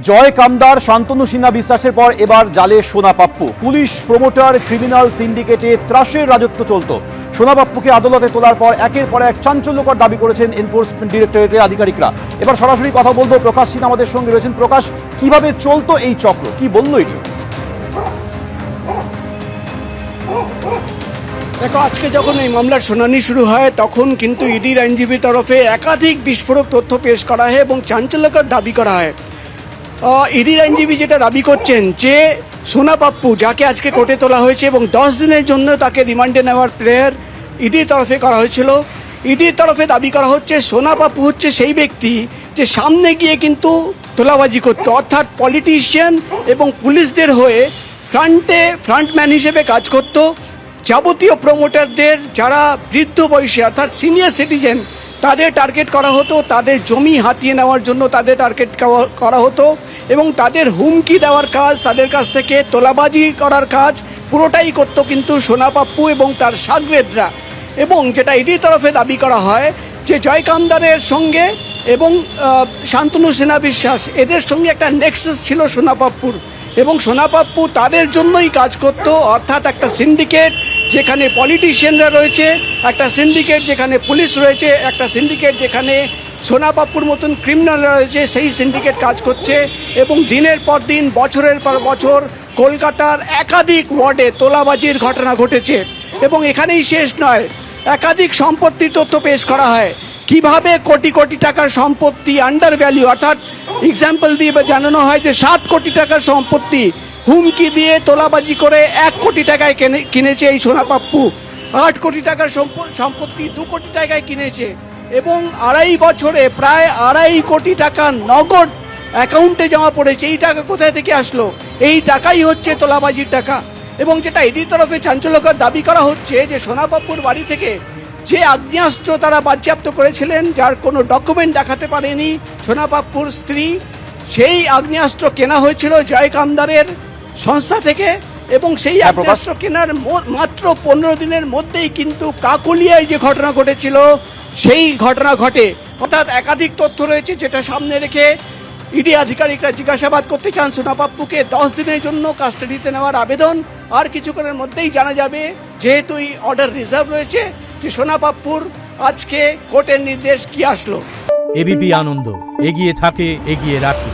জয় কামদার, শান্তনু সিনহা বিশ্বাসের পর এবার জালে সোনা পাপ্পু। পুলিশ প্রমোটার ক্রিমিনাল সিন্ডিকেটে ত্রাসের রাজত্ব চলত। সোনা পাপ্পুকে আদালতে তোলার পর একের পর এক চাঞ্চল্যকর দাবি করেছেন এনফোর্সমেন্ট ডিরেক্টরেটের আধিকারিকরা। এবার সরাসরি কথা বলবো, প্রকাশ সিন আমাদের সঙ্গে রয়েছেন। প্রকাশ, কিভাবে চলতো এই চক্র, কি বললো এটি? দেখো, আজকে যখন এই মামলার শুনানি শুরু হয় তখন কিন্তু ইডির আইনজীবীর তরফে একাধিক বিস্ফোরক তথ্য পেশ করা হয় এবং চাঞ্চল্যকর দাবি করা হয়। ইডির আইনজীবী যেটা দাবি করছেন যে সোনা পাপ্পু, যাকে আজকে কোর্টে তোলা হয়েছে এবং 10 দিনের জন্য তাকে রিমান্ডে নেওয়ার প্রেয়ার ইডির তরফে করা হয়েছিল। ইডির তরফে দাবি করা হচ্ছে সোনা পাপ্পু হচ্ছে সেই ব্যক্তি যে সামনে গিয়ে কিন্তু তোলাবাজি করতো, অর্থাৎ পলিটিশিয়ান এবং পুলিশদের হয়ে ফ্রন্টম্যান হিসেবে কাজ করতো। যাবতীয় প্রমোটারদের যারা বৃদ্ধ বয়সে অর্থাৎ সিনিয়র সিটিজেন, তাদের টার্গেট করা হতো, তাদের জমি হাতিয়ে নেওয়ার জন্য তাদের টার্গেট করা হতো এবং তাদের হুমকি দেওয়ার কাজ, তাদের কাছ থেকে তোলাবাজি করার কাজ পুরোটাই করতো কিন্তু সোনা পাপ্পু এবং তার সাগরেদরা। এবং যেটা ইডির তরফে দাবি করা হয় যে জয় কামদারের সঙ্গে এবং শান্তনু সিনহা বিশ্বাস, এদের সঙ্গে একটা নেক্সাস ছিল সোনা পাপ্পুর, এবং সোনা পাপ্পু তাদের জন্যই কাজ করত। অর্থাৎ একটা সিন্ডিকেট যেখানে পলিটিশিয়ানরা রয়েছে, একটা সিন্ডিকেট যেখানে পুলিশ রয়েছে, একটা সিন্ডিকেট যেখানে সোনা পাপ্পুর মতন ক্রিমিনালরা রয়েছে, সেই সিন্ডিকেট কাজ করছে। এবং দিনের পর দিন, বছরের পর বছর কলকাতার একাধিক ওয়ার্ডে তোলাবাজির ঘটনা ঘটেছে। এবং এখানেই শেষ নয়, একাধিক সম্পত্তির তথ্য পেশ করা হয়, কিভাবে কোটি কোটি টাকার সম্পত্তি আন্ডার ভ্যালু, অর্থাৎ এক্সাম্পল দিয়ে জানানো হয় যে 7 কোটি টাকার সম্পত্তি হুমকি দিয়ে তোলাবাজি করে 1 কোটি টাকায় কিনেছে এই সোনা পাপ্পু। 8 কোটি টাকার সম্পত্তি 2 কোটি টাকায় কিনেছে এবং 2.5 বছরে প্রায় 2.5 কোটি টাকা নগদ অ্যাকাউন্টে জমা পড়েছে। এই টাকা কোথায় থেকে আসলো? এই টাকাই হচ্ছে তোলাবাজির টাকা। এবং যেটা ইডির তরফে চাঞ্চল্যকর দাবি করা হচ্ছে যে সোনা পাপ্পুর বাড়ি থেকে যে আগ্নেয়াস্ত্র তারা বাজেয়াপ্ত করেছিলেন, যার কোনো ডকুমেন্ট দেখাতে পারেনি সোনা পাপ্পুর স্ত্রী, সেই আগ্নেয়াস্ত্র কেনা হয়েছিল জয় কামদারের সংস্থা থেকে। এবং সেই আগ্নেয়াস্ত্র কেনার মাত্র 15 দিনের মধ্যেই কিন্তু কাকলিয়ায় যে ঘটনা ঘটেছিল সেই ঘটনা ঘটে। অর্থাৎ একাধিক তথ্য রয়েছে যেটা সামনে রেখে ইডি আধিকারিকরা জিজ্ঞাসাবাদ করতে চান সোনা পাপ্পুকে। 10 দিনের জন্য কাস্টাডিতে নেওয়ার আবেদন আর কিছুক্ষণের মধ্যেই জানা যাবে, যেহেতু এই অর্ডার রিজার্ভ রয়েছে, যে সোনা পাপ্পুর আজকে কোর্টের নির্দেশ কি আসলো। এবিপি আনন্দ, এগিয়ে থাকে, এগিয়ে রাখে।